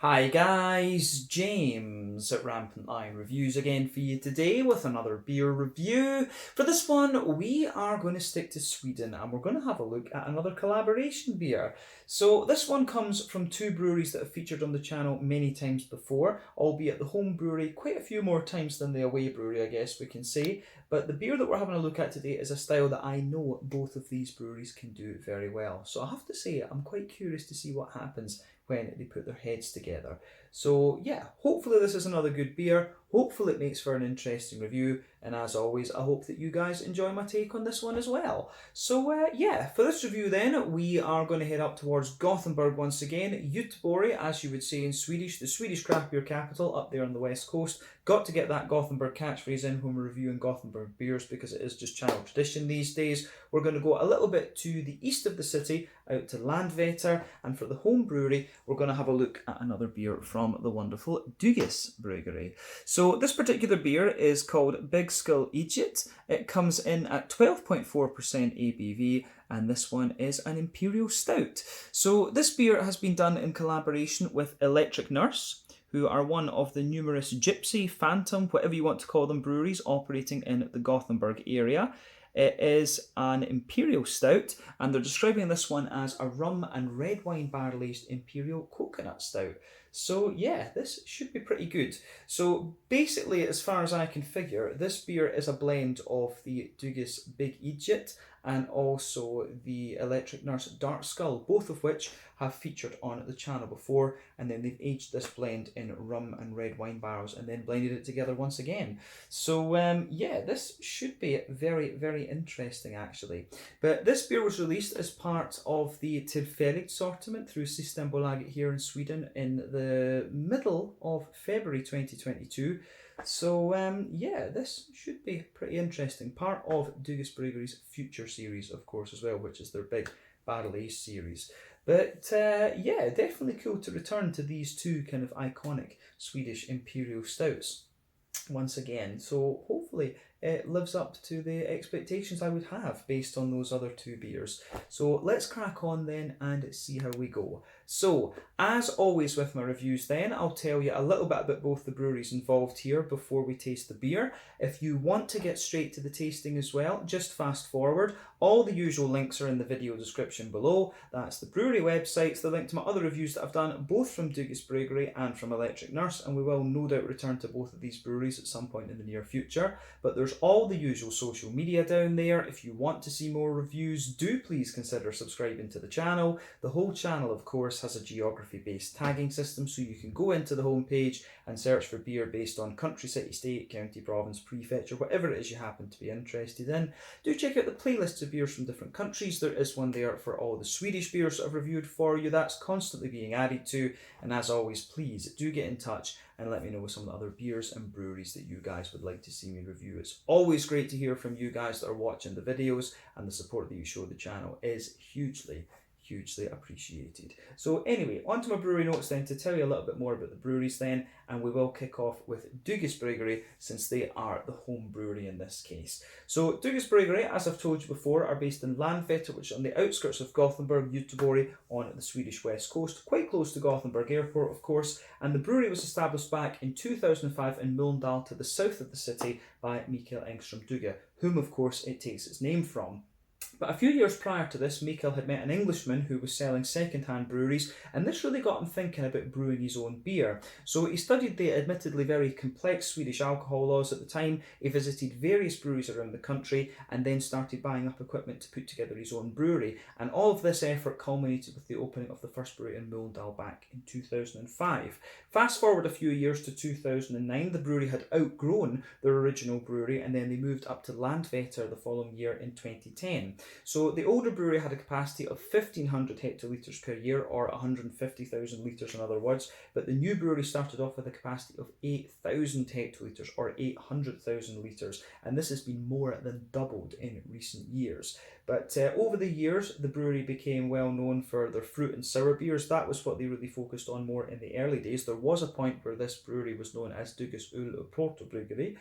Hi guys, James at Rampant Lion Reviews again for you today with another beer review. For this one, we are going to stick to Sweden and we're going to have a look at another collaboration beer. So this one comes from two breweries that have featured on the channel many times before, albeit the home brewery quite a few more times than the away brewery, I guess we can say. But the beer that we're having a look at today is a style that I know both of these breweries can do very well. So I have to say, I'm quite curious to see what happens when they put their heads together. So yeah, hopefully this is another good beer. Hopefully it makes for an interesting review. And as always, I hope that you guys enjoy my take on this one as well. So yeah, for this review then, we are going to head up towards Gothenburg once again. Göteborg, as you would say in Swedish, the Swedish craft beer capital up there on the west coast. Got to get that Gothenburg catchphrase in when we're reviewing Gothenburg beers because it is just channel tradition these days. We're going to go a little bit to the east of the city, out to Landvetter, and for the home brewery, we're going to have a look at another beer from the wonderful Dugges Bryggeri. So this particular beer is called Big Skull Idjit. It comes in at 12.4% ABV, and this one is an Imperial Stout. So this beer has been done in collaboration with Electric Nurse, who are one of the numerous gypsy, phantom, whatever you want to call them, breweries operating in the Gothenburg area. It is an Imperial Stout, and they're describing this one as a rum and red wine barrel-aged Imperial Coconut Stout. So yeah, this should be pretty good. So basically, as far as I can figure, this beer is a blend of the Dugges Big Idjit and also the Electric Nurse Dark Skull, both of which have featured on the channel before, and then they've aged this blend in rum and red wine barrels and then blended it together once again. So yeah, this should be very, very interesting actually. But this beer was released as part of the Tillfälligt assortment through Systembolaget here in Sweden in the middle of February 2022. So yeah, this should be pretty interesting. Part of Dugges Bryggeri's future series, of course, as well, which is their big barrel aged series. But yeah, definitely cool to return to these two kind of iconic Swedish Imperial Stouts once again. So hopefully it lives up to the expectations I would have based on those other two beers. So let's crack on then and see how we go. So as always with my reviews then, I'll tell you a little bit about both the breweries involved here before we taste the beer. If you want to get straight to the tasting as well, just fast forward. All the usual links are in the video description below. That's the brewery websites, the link to my other reviews that I've done both from Dugges Bryggeri and from Electric Nurse, and we will no doubt return to both of these breweries at some point in the near future. But there's all the usual social media down there. If you want to see more reviews, do please consider subscribing to the channel. The whole channel, of course, has a geography-based tagging system, so you can go into the homepage and search for beer based on country, city, state, county, province, prefecture, whatever it is you happen to be interested in. Do check out the playlists of beers from different countries. There is one there for all the Swedish beers that I've reviewed for you. That's constantly being added to. And as always, please do get in touch and let me know some of the other beers and breweries that you guys would like to see me review. It's always great to hear from you guys that are watching the videos, and the support that you show the channel is hugely appreciated. So anyway, on to my brewery notes then to tell you a little bit more about the breweries then, and we will kick off with Dugges Bryggeri since they are the home brewery in this case. So Dugges Bryggeri, as I've told you before, are based in Landvetter, which is on the outskirts of Gothenburg, Göteborg, on the Swedish west coast, quite close to Gothenburg Airport of course, and the brewery was established back in 2005 in Mölndal to the south of the city by Mikael Engström Dugge, whom of course it takes its name from. But a few years prior to this, Mikael had met an Englishman who was selling second-hand breweries, and this really got him thinking about brewing his own beer. So he studied the admittedly very complex Swedish alcohol laws at the time, he visited various breweries around the country, and then started buying up equipment to put together his own brewery. And all of this effort culminated with the opening of the first brewery in Mölndal back in 2005. Fast forward a few years to 2009, the brewery had outgrown their original brewery, and then they moved up to Landvetter the following year in 2010. So the older brewery had a capacity of 1,500 hectolitres per year, or 150,000 litres in other words, but the new brewery started off with a capacity of 8,000 hectolitres, or 800,000 litres, and this has been more than doubled in recent years. But over the years, the brewery became well known for their fruit and sour beers. That was what they really focused on more in the early days. There was a point where this brewery was known as Dugges Öl och Porterbryggeri.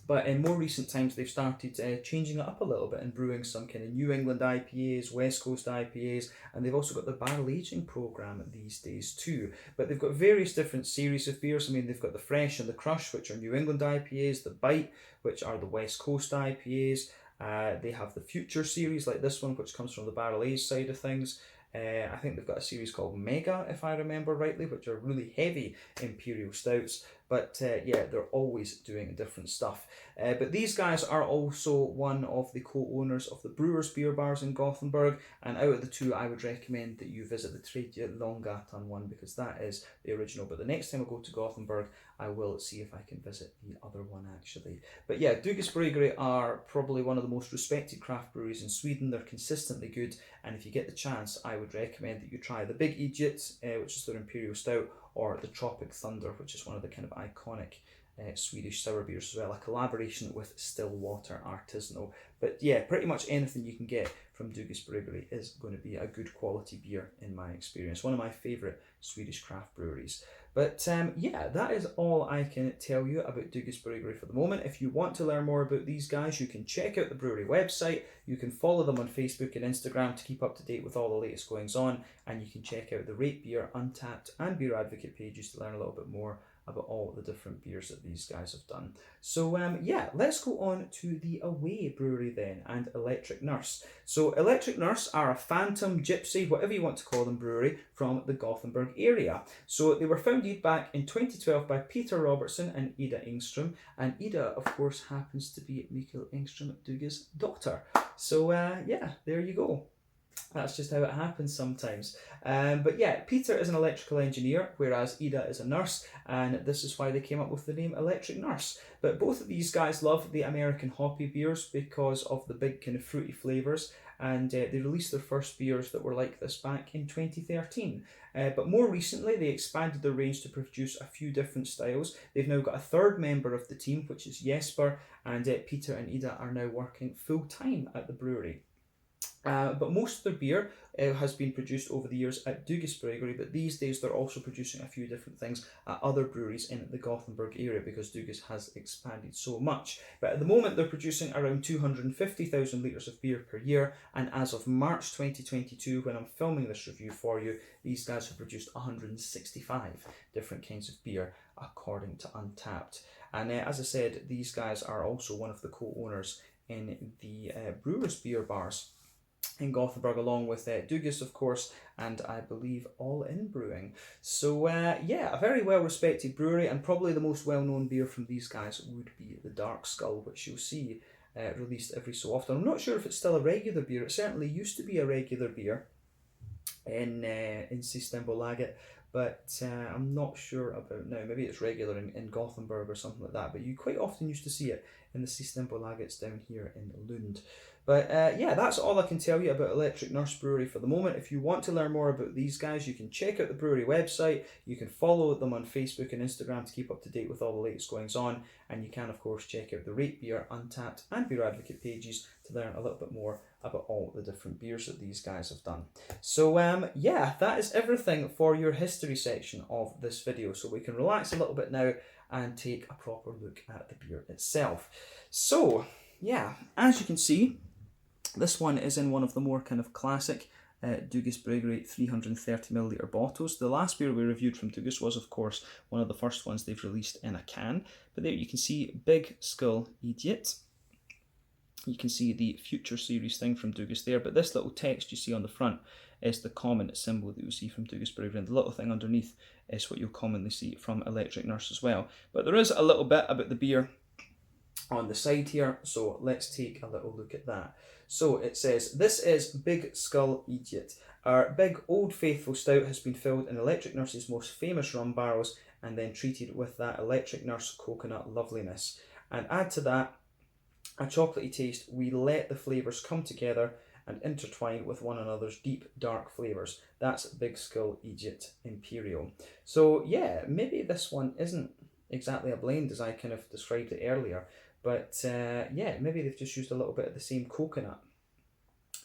But in more recent times, they've started changing it up a little bit and brewing some kind of New England IPAs, West Coast IPAs, and they've also got the barrel aging program these days too. But they've got various different series of beers. I mean, they've got the Fresh and the Crush, which are New England IPAs, the Bite, which are the West Coast IPAs. They have the Future series, like this one, which comes from the barrel aged side of things. I think they've got a series called Mega, if I remember rightly, which are really heavy Imperial Stouts. But yeah, they're always doing different stuff. But these guys are also one of the co-owners of the Brewers Beer Bars in Gothenburg. And out of the two, I would recommend that you visit the Tredje Långgatan one, because that is the original. But the next time I go to Gothenburg, I will see if I can visit the other one actually. But yeah, Dugges Bryggeri are probably one of the most respected craft breweries in Sweden. They're consistently good. And if you get the chance, I would recommend that you try the Big Idjit, which is their Imperial Stout, or the Tropic Thunder, which is one of the kind of iconic Swedish sour beers as well, a collaboration with Stillwater Artisanal. But yeah, pretty much anything you can get from Dugges Bryggeri is going to be a good quality beer in my experience. One of my favourite Swedish craft breweries. But yeah, that is all I can tell you about Dugges Bryggeri for the moment. If you want to learn more about these guys, you can check out the brewery website. You can follow them on Facebook and Instagram to keep up to date with all the latest goings on. And you can check out the Rate Beer, Untappd and Beer Advocate pages to learn a little bit more about all the different beers that these guys have done. So yeah, let's go on to the Away Brewery then, and Electric Nurse. So Electric Nurse are a phantom, gypsy, whatever you want to call them, brewery from the Gothenburg area. So they were founded back in 2012 by Peter Robertson and Ida Engström, and Ida of course happens to be Mikael Engström, Dugges' daughter. So yeah, there you go. That's just how it happens sometimes. But yeah, Peter is an electrical engineer, whereas Ida is a nurse, and this is why they came up with the name Electric Nurse. But both of these guys love the American hoppy beers because of the big kind of fruity flavours, and they released their first beers that were like this back in 2013. But more recently, they expanded their range to produce a few different styles. They've now got a third member of the team, which is Jesper, and Peter and Ida are now working full-time at the brewery. But most of their beer has been produced over the years at Dugges Bryggeri, but these days they're also producing a few different things at other breweries in the Gothenburg area because Dugges has expanded so much. But at the moment they're producing around 250,000 litres of beer per year, and as of March 2022, when I'm filming this review for you, these guys have produced 165 different kinds of beer according to Untappd. And as I said, these guys are also one of the co-owners in the Brewers Beer Bars in Gothenburg, along with Dugges, of course, and I believe All In Brewing. So yeah, a very well respected brewery, and probably the most well known beer from these guys would be the Dark Skull, which you'll see released every so often. I'm not sure if it's still a regular beer. It certainly used to be a regular beer in Systembolaget, but I'm not sure about now. Maybe it's regular in Gothenburg or something like that, but you quite often used to see it in the Systembolagets down here in Lund. But yeah, that's all I can tell you about Electric Nurse Brewery for the moment. If you want to learn more about these guys, you can check out the brewery website. You can follow them on Facebook and Instagram to keep up to date with all the latest goings on. And you can, of course, check out the Rate Beer, Untappd and Beer Advocate pages to learn a little bit more about all the different beers that these guys have done. So yeah, that is everything for your history section of this video. So we can relax a little bit now and take a proper look at the beer itself. So yeah, as you can see, this one is in one of the more kind of classic Dugges Bryggeri 330ml bottles. The last beer we reviewed from Dugges was, of course, one of the first ones they've released in a can. But there you can see Big Skull Idjit. You can see the Future series thing from Dugges there, but this little text you see on the front is the common symbol that you'll see from Dugges Bryggeri, and the little thing underneath is what you'll commonly see from Electric Nurse as well. But there is a little bit about the beer on the side here, so let's take a little look at that. So it says, this is Big Skull Idjit. Our big Old Faithful Stout has been filled in Electric Nurse's most famous rum barrels and then treated with that Electric Nurse coconut loveliness. And add to that a chocolatey taste. We let the flavours come together and intertwine with one another's deep, dark flavours. That's Big Skull Idjit Imperial. So yeah, maybe this one isn't exactly a blend as I kind of described it earlier. But yeah, maybe they've just used a little bit of the same coconut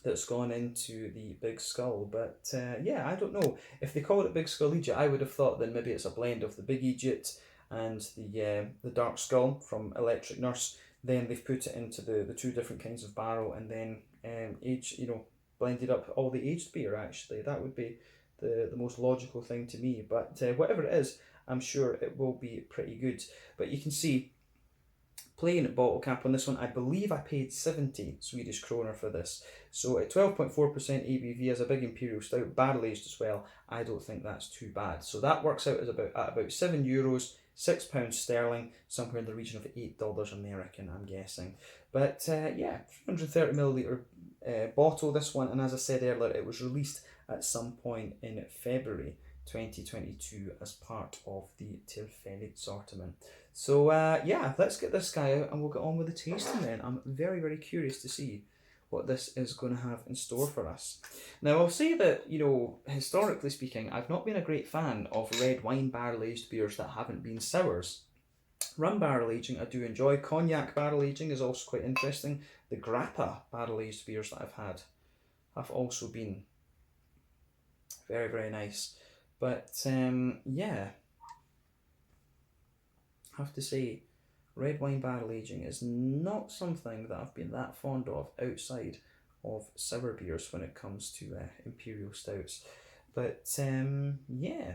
that's gone into the Big Skull. But yeah, I don't know. If they called it Big Skull Idjit, I would have thought then maybe it's a blend of the Big Idjit and the Dark Skull from Electric Nurse. Then they've put it into the two different kinds of barrel, and then blended up all the aged beer. Actually, that would be the most logical thing to me. But whatever it is, I'm sure it will be pretty good. But you can see, plain bottle cap on this one, I believe I paid 70 Swedish kronor for this. So at 12.4% ABV as a big Imperial Stout, barrel aged as well, I don't think that's too bad. So that works out as about €7, £6 sterling, somewhere in the region of $8 American, I'm guessing. But yeah, 330 milliliter bottle, this one, and as I said earlier, it was released at some point in February 2022 as part of the Tillfälligt assortment. So yeah, let's get this guy out and we'll get on with the tasting then. I'm very, very curious to see what this is going to have in store for us. Now, I'll say that, historically speaking, I've not been a great fan of red wine barrel-aged beers that haven't been sours. Rum barrel aging I do enjoy. Cognac barrel aging is also quite interesting. The grappa barrel aged beers that I've had have also been very, very nice. But yeah, I have to say, red wine barrel aging is not something that I've been that fond of outside of sour beers when it comes to Imperial Stouts. But yeah,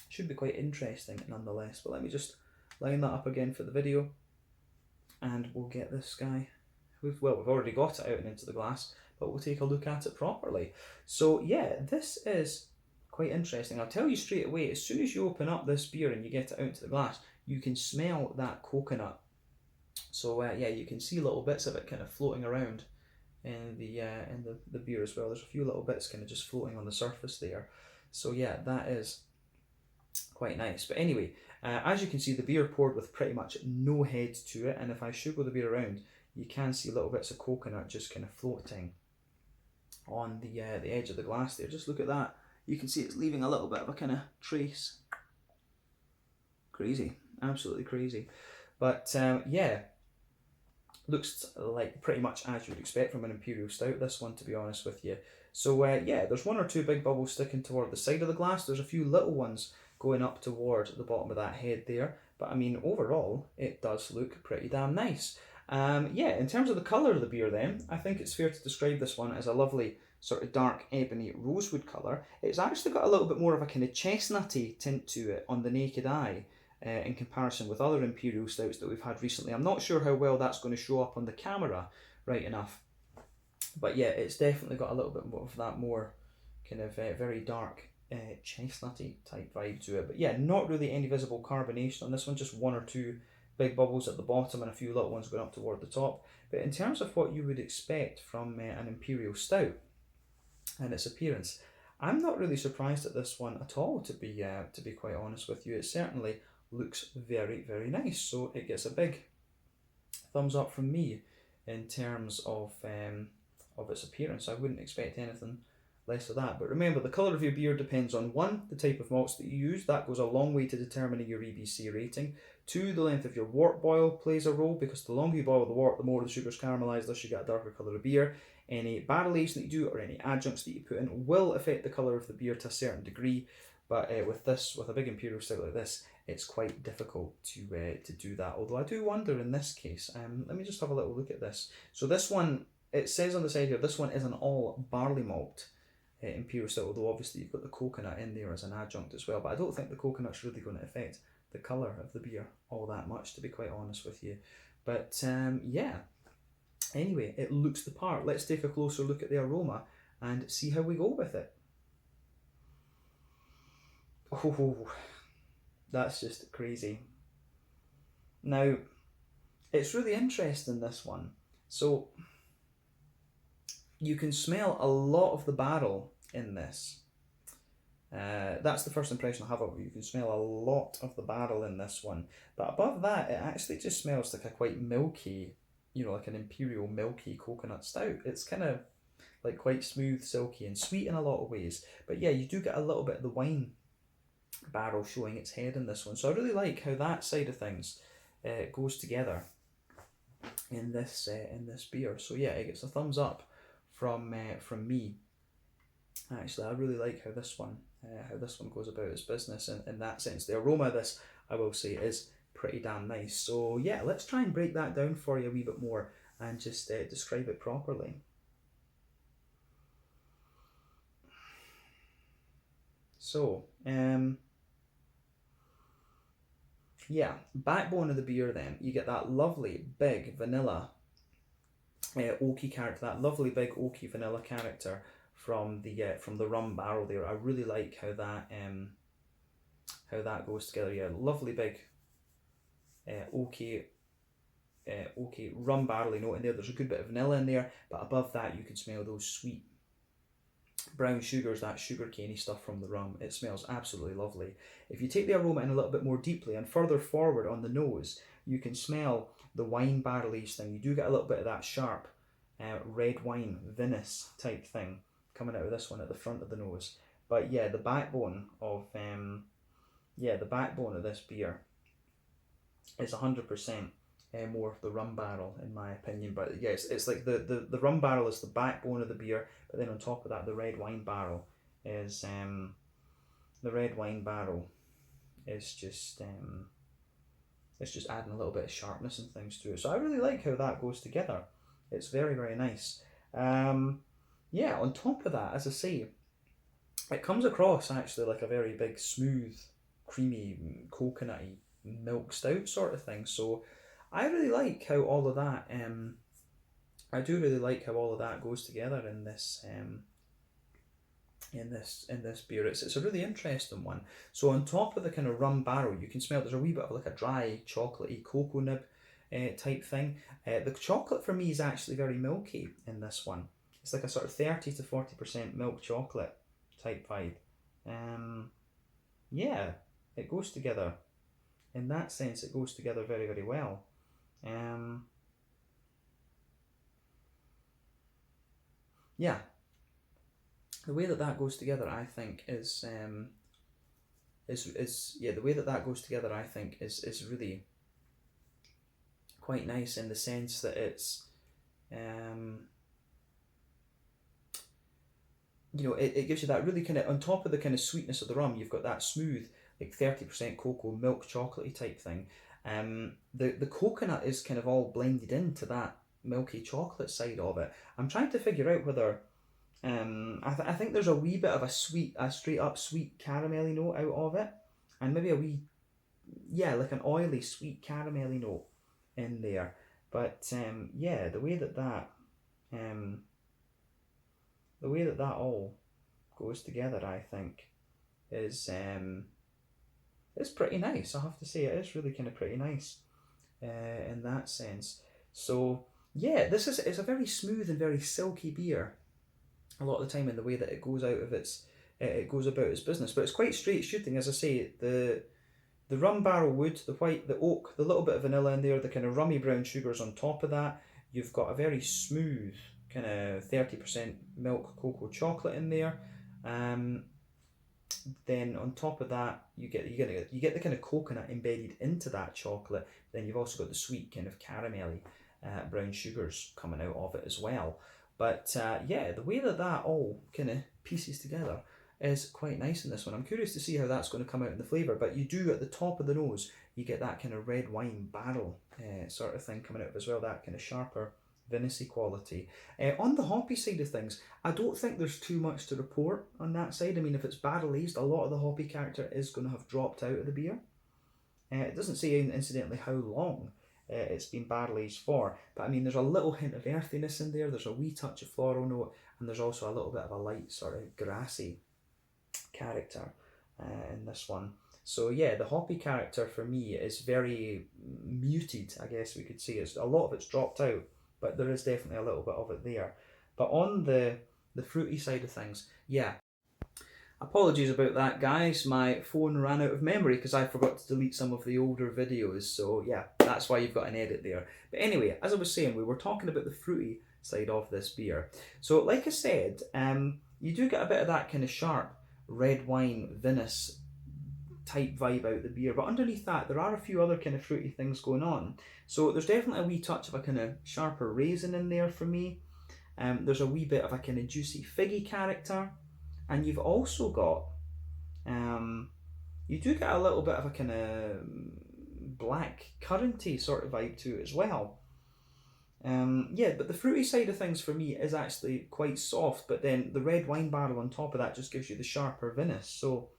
should be quite interesting nonetheless. But let me just line that up again for the video, and we'll get this guy. We've already got it out and into the glass, but we'll take a look at it properly. So yeah, this is quite interesting. I'll tell you straight away, as soon as you open up this beer and you get it out into the glass, you can smell that coconut. So yeah, you can see little bits of it kind of floating around in the beer as well. There's a few little bits kind of just floating on the surface there. So yeah, that is quite nice. But anyway, as you can see, the beer poured with pretty much no head to it, and if I sugar the beer around, you can see little bits of coconut just kind of floating on the edge of the glass there. Just look at that. You can see it's leaving a little bit of a kind of trace. Crazy, absolutely crazy. But yeah, looks like pretty much as you would expect from an Imperial Stout, this one, to be honest with you. So yeah, there's one or two big bubbles sticking toward the side of the glass. There's a few little ones going up toward the bottom of that head there. But I mean, overall, it does look pretty damn nice. Yeah, in terms of the colour of the beer then, I think it's fair to describe this one as a lovely sort of dark ebony rosewood colour. It's actually got a little bit more of a kind of chestnutty tint to it on the naked eye in comparison with other Imperial Stouts that we've had recently. I'm not sure how well that's going to show up on the camera right enough. But yeah, it's definitely got a little bit more of that more kind of very dark chestnutty type vibe to it. But yeah, not really any visible carbonation on this one, just one or two big bubbles at the bottom and a few little ones going up toward the top. But in terms of what you would expect from an Imperial Stout and its appearance, I'm not really surprised at this one at all, to be quite honest with you. It certainly looks very, very nice. So it gets a big thumbs up from me in terms of its appearance. I wouldn't expect anything less of that. But remember, the colour of your beer depends on 1, the type of malts that you use. That goes a long way to determining your EBC rating. 2, the length of your wort boil plays a role, because the longer you boil the wort, the more the sugar's caramelised, thus you get a darker colour of beer. Any barrel aging that you do or any adjuncts that you put in will affect the colour of the beer to a certain degree. But with a big Imperial Stout like this, it's quite difficult to do that. Although I do wonder in this case, let me just have a little look at this. So this one, it says on the side here, this one is an all barley malt Imperial Stout, although obviously you've got the coconut in there as an adjunct as well. But I don't think the coconut's really going to affect the colour of the beer all that much, to be quite honest with you. But yeah, anyway, it looks the part. Let's take a closer look at the aroma and see how we go with it. Oh, that's just crazy. Now, it's really interesting, this one. So, you can smell a lot of the barrel in this. That's the first impression I have of it. You can smell a lot of the barrel in this one. But above that, it actually just smells like a quite milky, like an Imperial milky coconut stout. It's kind of like quite smooth, silky and sweet in a lot of ways. But yeah, you do get a little bit of the wine barrel showing its head in this one. So I really like how that side of things goes together in this beer. So yeah, it gets a thumbs up from me. Actually, I really like how this one how this one goes about its business in that sense. The aroma of this, I will say, is pretty damn nice. So yeah, let's try and break that down for you a wee bit more and just describe it properly. So, yeah, backbone of the beer then, you get that lovely big vanilla oaky character, that lovely big oaky vanilla character from the rum barrel there. I really like how that goes together. Yeah, lovely big oaky rum barley note in there. There's a good bit of vanilla in there, but above that you can smell those sweet brown sugars, that sugar caney stuff from the rum. It smells absolutely lovely. If you take the aroma in a little bit more deeply and further forward on the nose, you can smell the wine barrel aged thing. You do get a little bit of that sharp red wine vinous type thing coming out of this one at the front of the nose. But yeah, the backbone of this beer is 100% more of the rum barrel, in my opinion. But yes, it's like the rum barrel is the backbone of the beer, but then on top of that, the red wine barrel is just it's just adding a little bit of sharpness and things to it. So I really like how that goes together. It's very, very nice. Yeah, on top of that, as I say, it comes across actually like a very big, smooth, creamy, coconutty milk stout sort of thing. So I really like how all of that I do really like how all of that goes together in this beer. It's a really interesting one. So on top of the kind of rum barrel, you can smell there's a wee bit of like a dry chocolatey cocoa nib type thing. The chocolate for me is actually very milky in this one. It's like a sort of 30 to 40% milk chocolate type vibe. Yeah, it goes together. In that sense, it goes together very, very well. Yeah, the way that goes together, I think, is really quite nice in the sense that it's it gives you that really kind of, on top of the kind of sweetness of the rum, you've got that smooth, like 30% cocoa, milk chocolatey type thing. The coconut is kind of all blended into that milky chocolate side of it. I'm trying to figure out whether I think there's a wee bit of a straight up sweet caramelly note out of it, and maybe a wee, like an oily sweet caramelly note in there. But yeah, the way that all goes together, I think, is pretty nice. I have to say, it is really kind of pretty nice in that sense. So yeah, it's a very smooth and very silky beer a lot of the time in the way that it goes about its business. But it's quite straight shooting, as I say. The rum barrel wood, the white, the oak, the little bit of vanilla in there, the kind of rummy brown sugars on top of that. You've got a very smooth kind of 30% milk cocoa chocolate in there. Then on top of that, you get the kind of coconut embedded into that chocolate. Then you've also got the sweet kind of caramelly brown sugars coming out of it as well. But yeah, the way that all kind of pieces together is quite nice in this one. I'm curious to see how that's going to come out in the flavour. But you do, at the top of the nose, you get that kind of red wine barrel sort of thing coming out as well, that kind of sharper vinous quality. On the hoppy side of things, I don't think there's too much to report on that side. I mean, if it's barrel aged, a lot of the hoppy character is going to have dropped out of the beer. It doesn't say, incidentally, how long it's been barrel aged for, but I mean, there's a little hint of earthiness in there, there's a wee touch of floral note, and there's also a little bit of a light sort of grassy character in this one. So yeah, the hoppy character for me is very muted, I guess we could say. A lot of it's dropped out, but there is definitely a little bit of it there. But on the fruity side of things, yeah. Apologies about that, guys. My phone ran out of memory because I forgot to delete some of the older videos. So yeah, that's why you've got an edit there. But anyway, as I was saying, we were talking about the fruity side of this beer. So like I said, you do get a bit of that kind of sharp red wine vinous type vibe out the beer, but underneath that there are a few other kind of fruity things going on. So there's definitely a wee touch of a kind of sharper raisin in there for me. There's a wee bit of a kind of juicy figgy character, and you've also got You do get a little bit of a kind of black curranty sort of vibe to it as well. Yeah, but the fruity side of things for me is actually quite soft, but then the red wine barrel on top of that just gives you the sharper vinous. So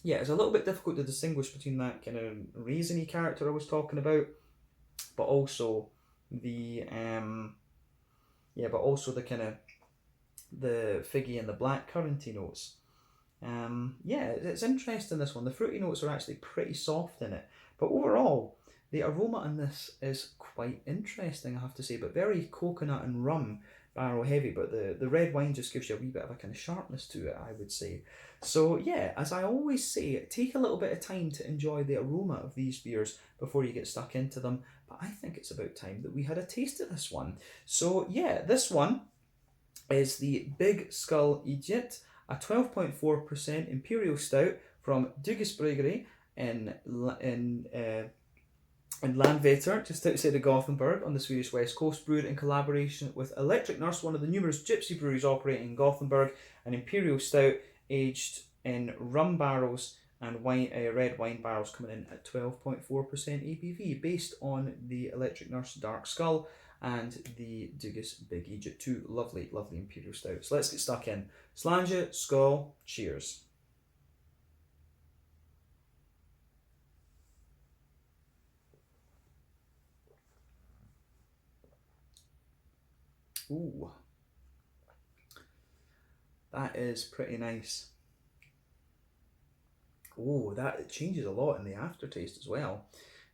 yeah, it's a little bit difficult to distinguish between that kind of raisiny character I was talking about, but also the the kind of the figgy and the black curranty notes. Yeah, it's interesting, this one. The fruity notes are actually pretty soft in it, but overall, the aroma in this is quite interesting, I have to say, but very coconut and rum barrel heavy, but the red wine just gives you a wee bit of a kind of sharpness to it, I would say. So yeah, as I always say, take a little bit of time to enjoy the aroma of these beers before you get stuck into them, but I think it's about time that we had a taste of this one. So yeah, this one is the Big Skull Idjit, a 12.4% Imperial Stout from Dugges Bryggeri in Landvetter, just outside of Gothenburg on the Swedish west coast, brewed in collaboration with Electric Nurse, one of the numerous gypsy breweries operating in Gothenburg. An Imperial Stout aged in rum barrels and red wine barrels, coming in at 12.4% ABV, based on the Electric Nurse Dark Skull and the Dugges Big Idjit, two lovely, lovely Imperial Stouts. Let's get stuck in. Slange, skål, cheers. Ooh, that is pretty nice. Oh, that it changes a lot in the aftertaste as well.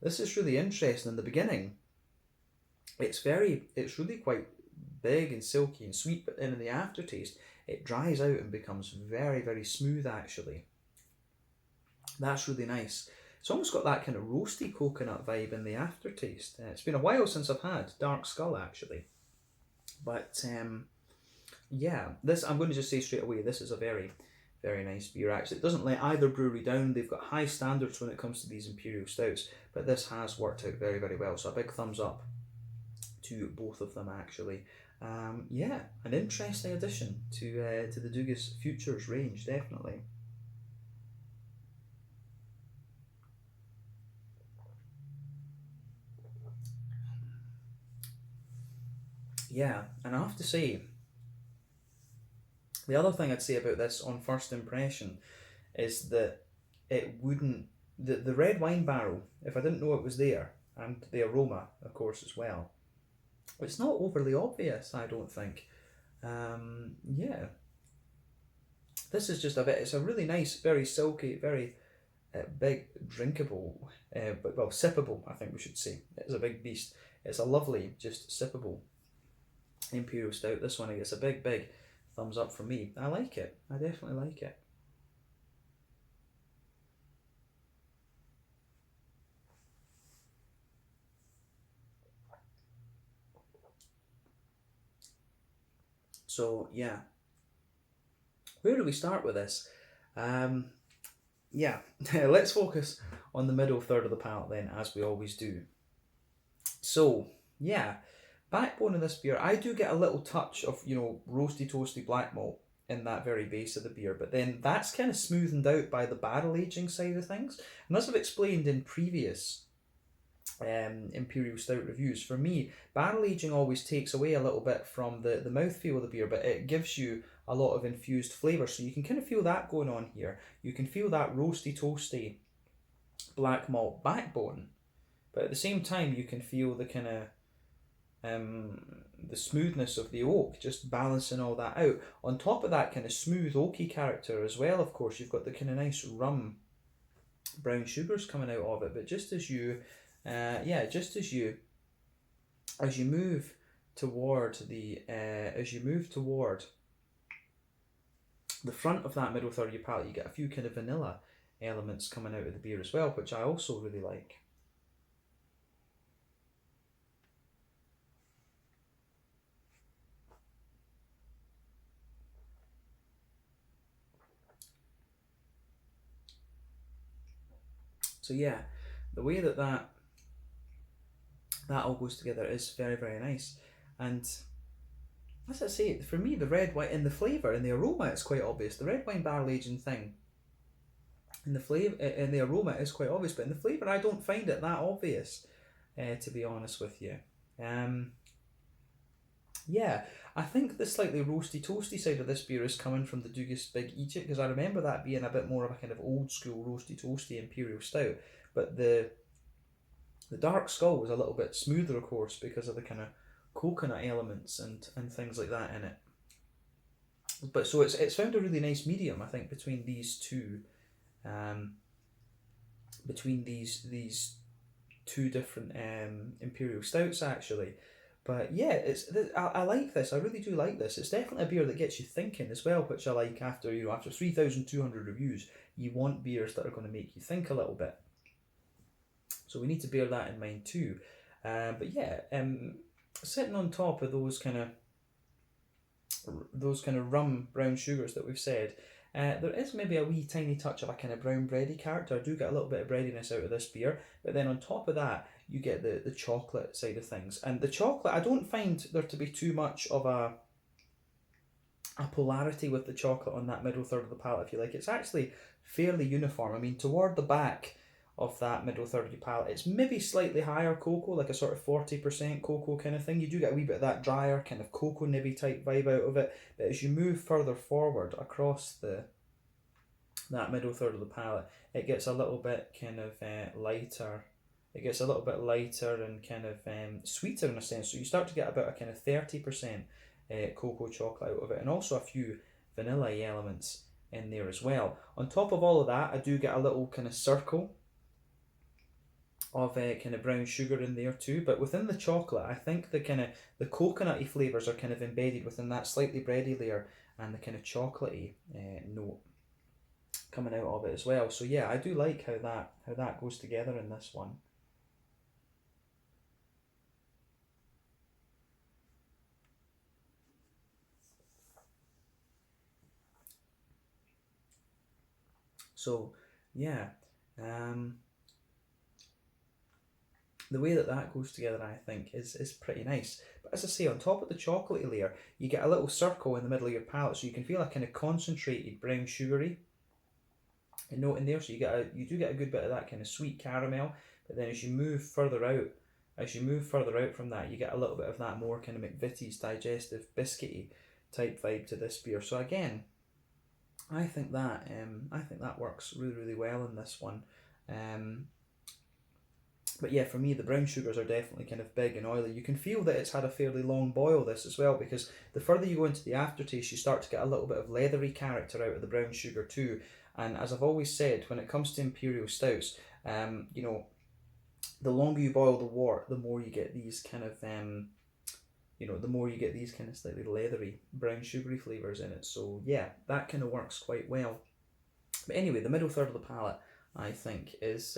This is really interesting. In the beginning, it's really quite big and silky and sweet, but then in the aftertaste, it dries out and becomes very, very smooth actually. That's really nice. It's almost got that kind of roasty coconut vibe in the aftertaste. It's been a while since I've had Dark Skull actually. But yeah, this, I'm going to just say straight away, this is a very, very nice beer actually. It doesn't let either brewery down. They've got high standards when it comes to these Imperial Stouts, but this has worked out very, very well. So a big thumbs up to both of them actually. Yeah, an interesting addition to the Dugges Futures range, definitely. Yeah, and I have to say, the other thing I'd say about this on first impression is that it wouldn't, the red wine barrel, if I didn't know it was there, and the aroma, of course, as well, it's not overly obvious, I don't think. Yeah, this is just a bit, it's a really nice, very silky, very big, drinkable, but well, sippable, I think we should say. It's a big beast. It's a lovely, just sippable Imperial Stout. This one gets a big, big thumbs up from me. I like it. I definitely like it. So yeah, where do we start with this? Yeah, let's focus on the middle third of the palate then, as we always do. So yeah, backbone of this beer, I do get a little touch of, roasty toasty black malt in that very base of the beer, but then that's kind of smoothened out by the barrel aging side of things. And as I've explained in previous Imperial Stout reviews, for me, barrel aging always takes away a little bit from the mouthfeel of the beer, but it gives you a lot of infused flavour. So you can kind of feel that going on here. You can feel that roasty toasty black malt backbone, but at the same time you can feel the kind of the smoothness of the oak, just balancing all that out. On top of that kind of smooth oaky character as well, of course, you've got the kind of nice rum brown sugars coming out of it. But just as you as you move toward the front of that middle third of your palate, you get a few kind of vanilla elements coming out of the beer as well, which I also really like. So yeah, the way that all goes together is very, very nice. And as I say, for me, the red wine and the flavour and the aroma, it's quite obvious. The red wine barrel aging thing In the flavour, in the aroma, it is quite obvious, but in the flavour, I don't find it that obvious, to be honest with you. Yeah, I think the slightly roasty toasty side of this beer is coming from the Dugges Big Idjit, because I remember that being a bit more of a kind of old school roasty toasty Imperial Stout, but the Dark Skull was a little bit smoother, of course, because of the kind of coconut elements and things like that in it. But so it's found a really nice medium, I think, between these two, between these two different Imperial Stouts actually. But yeah, I like this. I really do like this. It's definitely a beer that gets you thinking as well, which I like. After after 3,200 reviews, you want beers that are going to make you think a little bit. So we need to bear that in mind too. But yeah, sitting on top of those kind of rum brown sugars that we've said, there is maybe a wee tiny touch of a kind of brown bready character. I do get a little bit of breadiness out of this beer, but then on top of that, you get the chocolate side of things. And the chocolate, I don't find there to be too much of a polarity with the chocolate on that middle third of the palate, if you like. It's actually fairly uniform. I mean, toward the back of that middle third of your palate, it's maybe slightly higher cocoa, like a sort of 40% cocoa kind of thing. You do get a wee bit of that drier kind of cocoa nibby type vibe out of it, but as you move further forward across that middle third of the palate, it gets a little bit kind of lighter. It gets a little bit lighter and kind of sweeter in a sense. So you start to get about a kind of 30% cocoa chocolate out of it, and also a few vanilla elements in there as well. On top of all of that, I do get a little kind of circle of kind of brown sugar in there too, but within the chocolate, I think the coconutty flavours are kind of embedded within that slightly bready layer, and the kind of chocolatey note coming out of it as well. So yeah, I do like how that goes together in this one. So yeah, the way that goes together, I think, is pretty nice. But as I say, on top of the chocolatey layer, you get a little circle in the middle of your palate, so you can feel a kind of concentrated brown sugary note in there. So you do get a good bit of that kind of sweet caramel. But then as you move further out from that, you get a little bit of that more kind of McVitie's digestive biscuity type vibe to this beer. So again, I think that works really, really well in this one. But yeah, for me, the brown sugars are definitely kind of big and oily. You can feel that it's had a fairly long boil, this as well, because the further you go into the aftertaste, you start to get a little bit of leathery character out of the brown sugar too. And as I've always said, when it comes to Imperial Stouts, the longer you boil the wort, the more you get these kind of, slightly leathery brown sugary flavours in it. So yeah, that kind of works quite well. But anyway, the middle third of the palate, I think, is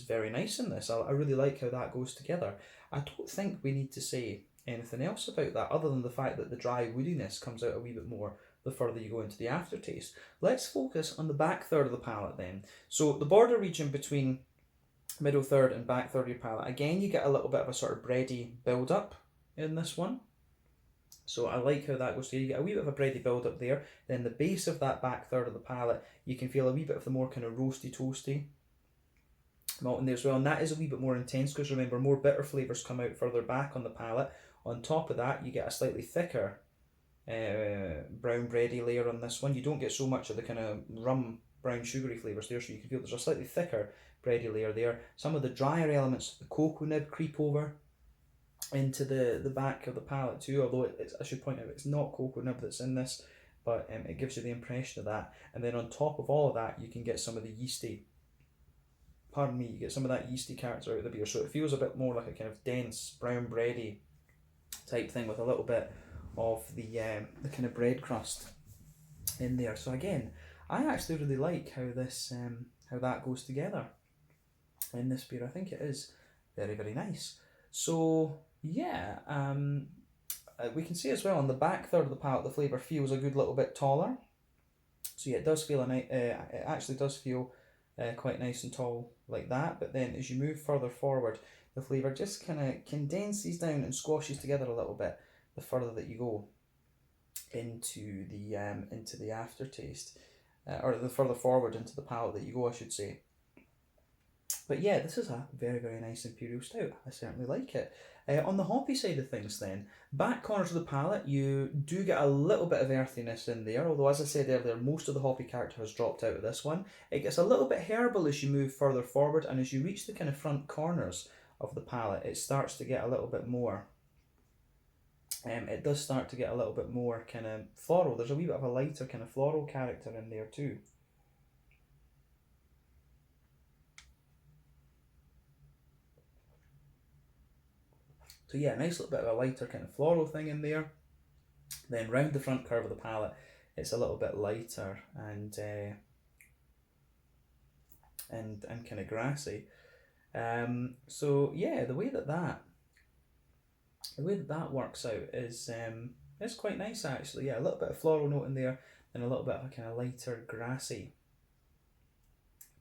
very nice in this. I really like how that goes together. I don't think we need to say anything else about that other than the fact that the dry woodiness comes out a wee bit more the further you go into the aftertaste. Let's focus on the back third of the palate then. So the border region between middle third and back third of your palate, again, you get a little bit of a sort of bready build up in this one. So I like how that goes together. You get a wee bit of a bready build up there. Then the base of that back third of the palate, you can feel a wee bit of the more kind of roasty toasty malt in there as well. And that is a wee bit more intense because remember, more bitter flavours come out further back on the palate. On top of that, you get a slightly thicker brown bready layer on this one. You don't get so much of the kind of rum brown sugary flavours there, so you can feel there's a slightly thicker bready layer there. Some of the drier elements, the cocoa nib, creep over into the back of the palate too, although I should point out it's not cocoa nib that's in this, but it gives you the impression of that. And then on top of all of that, you can get some of the yeasty character out of the beer, so it feels a bit more like a kind of dense brown bready type thing with a little bit of the kind of bread crust in there. So again, I actually really like how that goes together in this beer. I think it is very, very nice. So yeah, we can see as well on the back third of the palate, the flavour feels a good little bit taller. So yeah, it does feel it actually does feel quite nice and tall like that. But then as you move further forward, the flavour just kind of condenses down and squashes together a little bit the further that you go into the aftertaste. or the further forward into the palate that you go, I should say. But yeah, this is a very, very nice Imperial Stout. I certainly like it. On the hoppy side of things then, back corners of the palate, you do get a little bit of earthiness in there, although as I said earlier, most of the hoppy character has dropped out of this one. It gets a little bit herbal as you move further forward, and as you reach the kind of front corners of the palate, it starts to get a little bit more. It does start to get a little bit more kind of floral. There's a wee bit of a lighter kind of floral character in there too. So yeah, nice little bit of a lighter kind of floral thing in there. Then round the front curve of the palate, it's a little bit lighter and kind of grassy. So yeah, the way that works out is quite nice actually. Yeah, a little bit of floral note in there, and a little bit of a kind of lighter grassy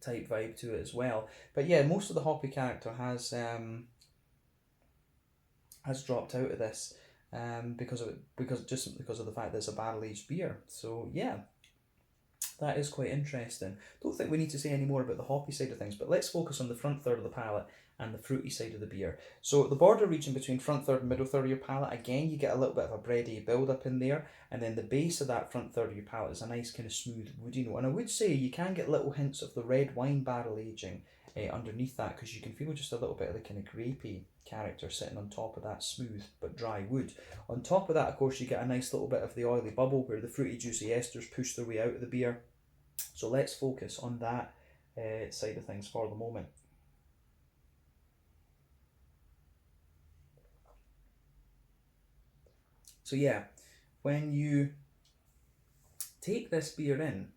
type vibe to it as well. But yeah, most of the hoppy character has dropped out of this because of the fact that it's a barrel aged beer. So yeah, that is quite interesting. Don't think we need to say any more about the hoppy side of things, but let's focus on the front third of the palate and the fruity side of the beer. So the border region between front third and middle third of your palate, again, you get a little bit of a bready build up in there, and then the base of that front third of your palate is a nice kind of smooth woody note. And I would say you can get little hints of the red wine barrel aging underneath that, because you can feel just a little bit of the kind of grapey character sitting on top of that smooth but dry wood. On top of that, of course, you get a nice little bit of the oily bubble where the fruity juicy esters push their way out of the beer. So let's focus on that side of things for the moment. So yeah, when you take this beer in,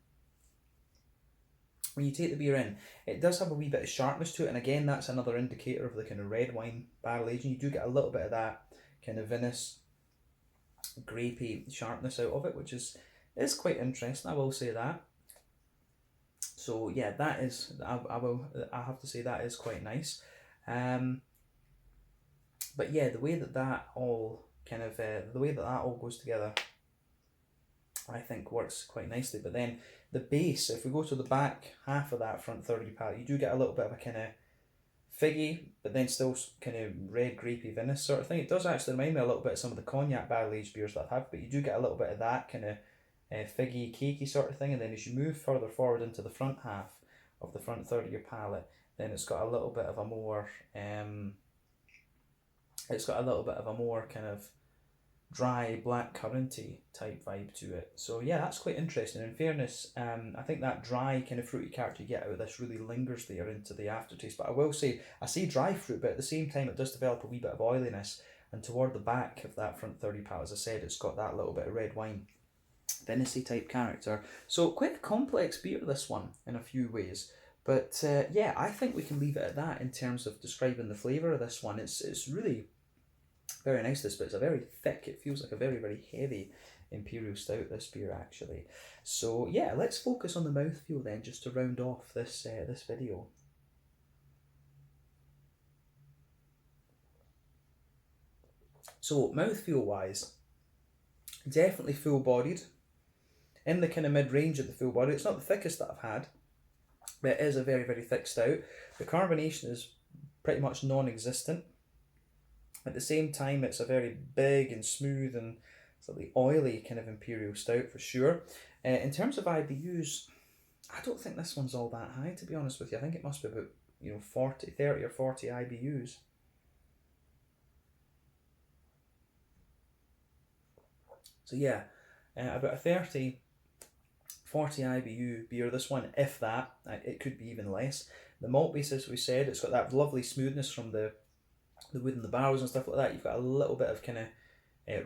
it does have a wee bit of sharpness to it, and again, that's another indicator of the kind of red wine barrel aging. You do get a little bit of that kind of vinous, grapey sharpness out of it, which is quite interesting, I will say that. So yeah, that is, I have to say that is quite nice. But yeah, the way that all goes together, I think works quite nicely. But then the base, if we go to the back half of that front third of your palate, you do get a little bit of a kind of figgy, but then still kind of red grapey vinous sort of thing. It does actually remind me a little bit of some of the cognac barrel aged beers that I've had, but you do get a little bit of that kind of figgy, cakey sort of thing. And then as you move further forward into the front half of the front third of your palate, then it's got a little bit of a more kind of dry black curranty type vibe to it. So yeah, that's quite interesting. In fairness, I think that dry kind of fruity character you get out of this really lingers there into the aftertaste. But I will say, I say dry fruit, but at the same time it does develop a wee bit of oiliness, and toward the back of that front 30 palate, as I said, it's got that little bit of red wine vinous type character. So quite a complex beer, this one, in a few ways. But yeah, I think we can leave it at that in terms of describing the flavour of this one. It's really very nice, this, but it's a very thick, it feels like a very, very heavy Imperial Stout, this beer, actually. So yeah, let's focus on the mouthfeel then, just to round off this video. So mouthfeel wise, definitely full bodied, in the kind of mid-range of the full body. It's not the thickest that I've had, but it is a very, very thick stout. The carbonation is pretty much non-existent. At the same time, it's a very big and smooth and slightly oily kind of Imperial Stout for sure. In terms of IBUs, I don't think this one's all that high, to be honest with you. I think it must be about 30 or 40 IBUs. So yeah, about a 30, 40 IBU beer, this one, if that. It could be even less. The malt base, as we said, it's got that lovely smoothness from the wood in the barrels and stuff like that. You've got a little bit of kind of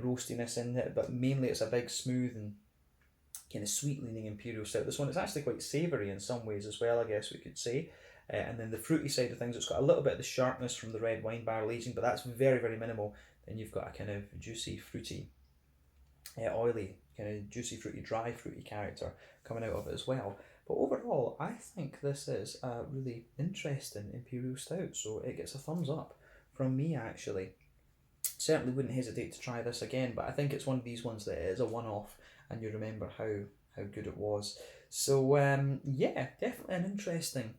roastiness in it, but mainly it's a big, smooth and kind of sweet leaning Imperial Stout. This one is actually quite savoury in some ways as well, I guess we could say. And then the fruity side of things, it's got a little bit of the sharpness from the red wine barrel aging, but that's very, very minimal. Then you've got a kind of juicy, fruity, oily, kind of juicy, fruity, dry, fruity character coming out of it as well. But overall, I think this is a really interesting Imperial Stout, so it gets a thumbs up from me, actually. Certainly wouldn't hesitate to try this again, but I think it's one of these ones that is a one-off and you remember how good it was. So yeah, definitely an interesting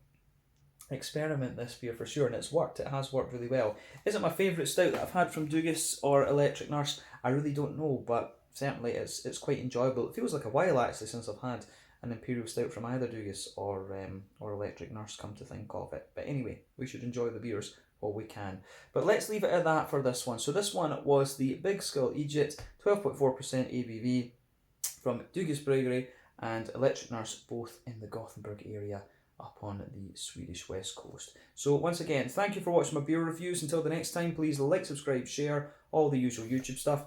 experiment, this beer, for sure, and it's worked. It has worked really well. Is it my favourite stout that I've had from Dugges or Electric Nurse? I really don't know, but certainly it's quite enjoyable. It feels like a while actually since I've had an Imperial Stout from either Dugges or Electric Nurse, come to think of it. But anyway, we should enjoy the beers while we can. But let's leave it at that for this one. So this one was the Big Skull Idjit, 12.4% ABV from Dugges Bryggeri and Electric Nurse, both in the Gothenburg area up on the Swedish west coast. So once again, thank you for watching my beer reviews. Until the next time, please like, subscribe, share, all the usual YouTube stuff.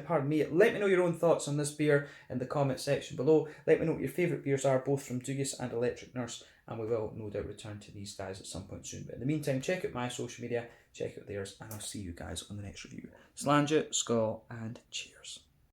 Pardon me. Let me know your own thoughts on this beer in the comment section below. Let me know what your favourite beers are, both from Dugges and Electric Nurse, and we will no doubt return to these guys at some point soon. But in the meantime, check out my social media, check out theirs, and I'll see you guys on the next review. Slange, skull, and cheers.